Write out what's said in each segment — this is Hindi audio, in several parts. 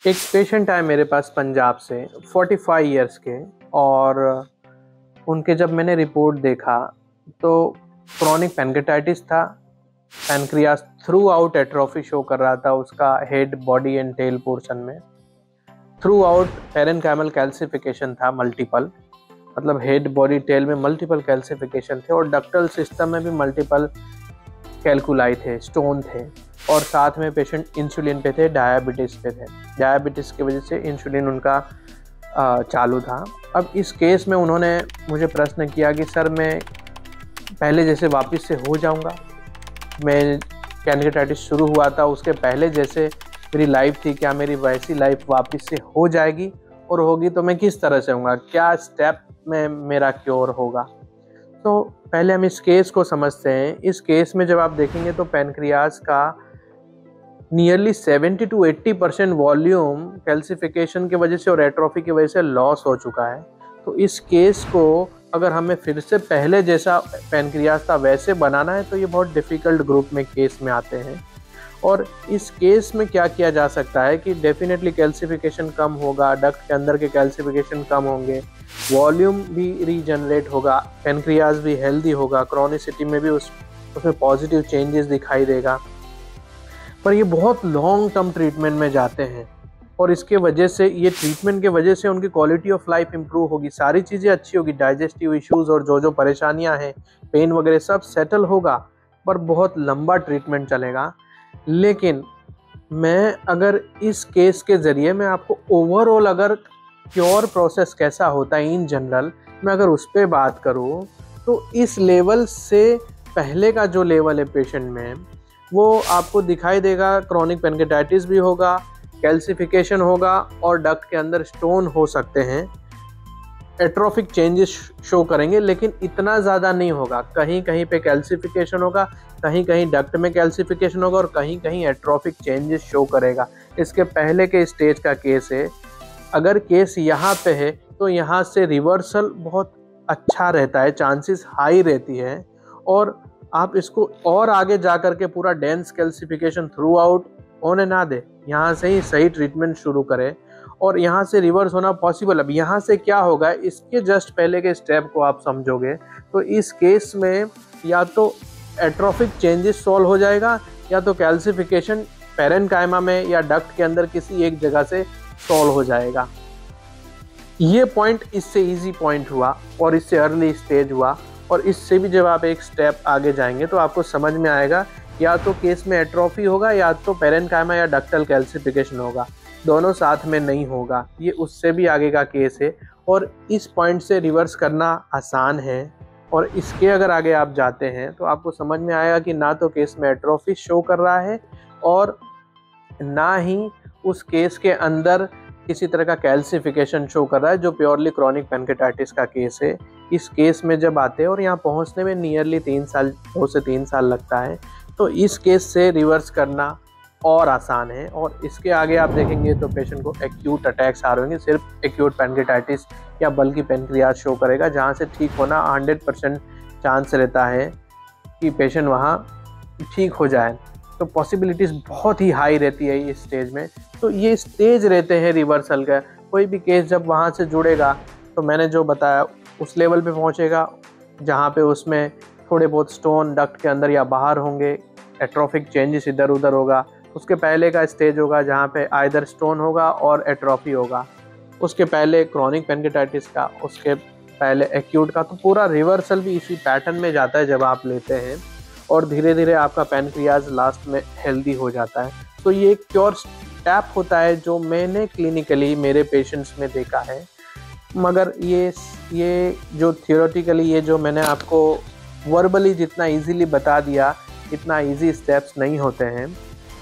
एक पेशेंट आए मेरे पास पंजाब से 45 इयर्स के। और उनके जब मैंने रिपोर्ट देखा तो क्रोनिक पैनक्रेटाइटिस था। Pancreas throughout atrophy show कर रहा था उसका head, body and tail portion में। थ्रू आउट पेरेन्काइमल कैल्सिफिकेशन था, मल्टीपल, मतलब हेड, बॉडी, टेल में मल्टीपल कैल्सिफिकेशन थे। और डक्टल सिस्टम में भी मल्टीपल कैलकुलाई थे, स्टोन थे। और साथ में पेशेंट इंसुलिन पे थे, डायबिटीज़ पे थे। डायबिटीज़ की वजह से इंसुलिन उनका चालू था। अब इस केस में उन्होंने मुझे प्रश्न किया कि सर मैं पहले जैसे वापस से हो जाऊंगा, मैं पैनक्रेटाइटिस शुरू हुआ था उसके पहले जैसे मेरी लाइफ थी, क्या मेरी वैसी लाइफ वापस से हो जाएगी? और होगी तो मैं किस तरह से होऊंगा, क्या स्टेप में मेरा क्योर होगा? तो पहले हम इस केस को समझते हैं। इस केस में जब आप देखेंगे तो पैनक्रियाज का नियरली 70 to 80% वॉल्यूम कैल्सिफिकेशन की वजह से और एट्रोफी की वजह से लॉस हो चुका है। तो इस केस को अगर हमें फिर से पहले जैसा पैनक्रियाज था वैसे बनाना है तो ये बहुत डिफ़िकल्ट ग्रुप में केस में आते हैं। और इस केस में क्या किया जा सकता है कि डेफिनेटली कैल्सिफिकेशन कम होगा, डक्ट के अंदर के कैल्सिफिकेशन कम होंगे, वॉल्यूम भी रीजनरेट होगा, पैनक्रियाज भी हेल्दी होगा, क्रॉनिसिटी में भी उसमें पॉजिटिव चेंजेस दिखाई देगा। पर ये बहुत लॉन्ग टर्म ट्रीटमेंट में जाते हैं और इसके वजह से, ये ट्रीटमेंट के वजह से उनकी क्वालिटी ऑफ लाइफ इंप्रूव होगी, सारी चीज़ें अच्छी होगी, डाइजेस्टिव इश्यूज और जो परेशानियां हैं, पेन वगैरह सब सेटल होगा, पर बहुत लंबा ट्रीटमेंट चलेगा। लेकिन मैं अगर इस केस के ज़रिए मैं आपको ओवरऑल अगर क्योर प्रोसेस कैसा होता है इन जनरल, मैं अगर उस पर बात करूँ तो इस लेवल से पहले का जो लेवल है पेशेंट में, वो आपको दिखाई देगा। क्रोनिक पैनक्रेटाइटिस भी होगा, कैल्सिफिकेशन होगा और डक्ट के अंदर स्टोन हो सकते हैं, एट्रोफिक चेंजेस शो करेंगे, लेकिन इतना ज़्यादा नहीं होगा। कहीं कहीं पे कैल्सिफिकेशन होगा, कहीं कहीं डक्ट में कैल्सिफिकेशन होगा और कहीं कहीं एट्रोफिक चेंजेस शो करेगा। इसके पहले के स्टेज का केस है। अगर केस यहाँ पे है तो यहाँ से रिवर्सल बहुत अच्छा रहता है, चांसेस हाई रहती है। और आप इसको और आगे जा कर के पूरा डेंस कैल्सिफिकेशन थ्रू आउट होने ना दे, यहाँ से ही सही ट्रीटमेंट शुरू करें और यहाँ से रिवर्स होना पॉसिबल। अब यहाँ से क्या होगा, इसके जस्ट पहले के स्टेप को आप समझोगे तो इस केस में या तो एट्रोफिक चेंजेस सॉल्व हो जाएगा या तो कैल्सिफिकेशन पेरेन्काइमा में या डक्ट के अंदर किसी एक जगह से सॉल्व हो जाएगा। ये पॉइंट इससे इजी पॉइंट हुआ और इससे अर्ली स्टेज हुआ। और इससे भी जब आप एक स्टेप आगे जाएंगे तो आपको समझ में आएगा या तो केस में एट्रोफी होगा या तो पेरेन्काइमा या डक्टल कैल्सिफिकेशन होगा, दोनों साथ में नहीं होगा। ये उससे भी आगे का केस है और इस पॉइंट से रिवर्स करना आसान है। और इसके अगर आगे आप जाते हैं तो आपको समझ में आएगा कि ना तो केस में एट्रोफी शो कर रहा है और ना ही उस केस के अंदर किसी तरह का कैल्सिफिकेशन शो कर रहा है, जो प्योरली क्रोनिक पैनक्रेटाइटिस का केस है। इस केस में जब आते हैं और यहाँ पहुँचने में नियरली 3 साल, 2 से 3 साल लगता है, तो इस केस से रिवर्स करना और आसान है। और इसके आगे आप देखेंगे तो पेशेंट को एक्यूट अटैक्स आ रहे होंगे, सिर्फ एक्यूट पैनक्रेटाइटिस या बल्कि पैनक्रियाज शो करेगा, जहाँ से ठीक होना 100% चांस रहता है कि पेशेंट वहाँ ठीक हो जाए। तो पॉसिबिलिटीज़ बहुत ही हाई रहती है इस स्टेज में। तो ये स्टेज रहते हैं रिवर्सल का। कोई भी केस जब वहाँ से जुड़ेगा तो मैंने जो बताया उस लेवल पे पहुँचेगा जहाँ पे उसमें थोड़े बहुत स्टोन डक्ट के अंदर या बाहर होंगे, एट्रोफिक चेंजेस इधर उधर होगा। उसके पहले का स्टेज होगा जहाँ पे आइदर स्टोन होगा और एट्रोफी होगा, उसके पहले क्रोनिक पैनक्रेटाइटिस का, उसके पहले एक्यूट का। तो पूरा रिवर्सल भी इसी पैटर्न में जाता है जब आप लेते हैं और धीरे धीरे आपका पैनक्रियाज लास्ट में हेल्दी हो जाता है। तो ये एक क्योर स्टेप होता है जो मैंने क्लिनिकली मेरे पेशेंट्स में देखा है। मगर ये जो थियोरेटिकली, ये जो मैंने आपको वर्बली जितना इजीली बता दिया, इतना इजी स्टेप्स नहीं होते हैं।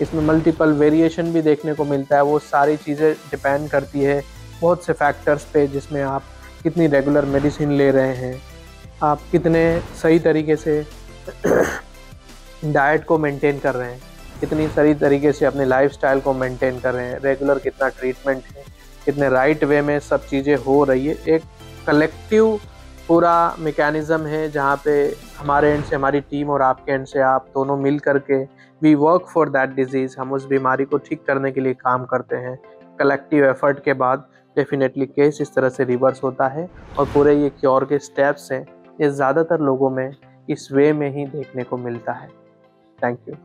इसमें मल्टीपल वेरिएशन भी देखने को मिलता है। वो सारी चीज़ें डिपेंड करती है बहुत से फैक्टर्स पे, जिसमें आप कितनी रेगुलर मेडिसिन ले रहे हैं, आप कितने सही तरीके से डाइट को मेंटेन कर रहे हैं, कितनी सही तरीके से अपने लाइफस्टाइल को मेंटेन कर रहे हैं, रेगुलर कितना ट्रीटमेंट है, कितने राइट वे में सब चीज़ें हो रही है। एक कलेक्टिव पूरा मैकेनिज़्म है जहाँ पे हमारे एंड से हमारी टीम और आपके एंड से आप दोनों मिल करके we work for that disease, हम उस बीमारी को ठीक करने के लिए काम करते हैं। कलेक्टिव एफर्ट के बाद डेफिनेटली केस इस तरह से रिवर्स होता है और पूरे ये क्योर के स्टेप्स हैं ये ज़्यादातर लोगों में इस वे में ही देखने को मिलता है। Thank you.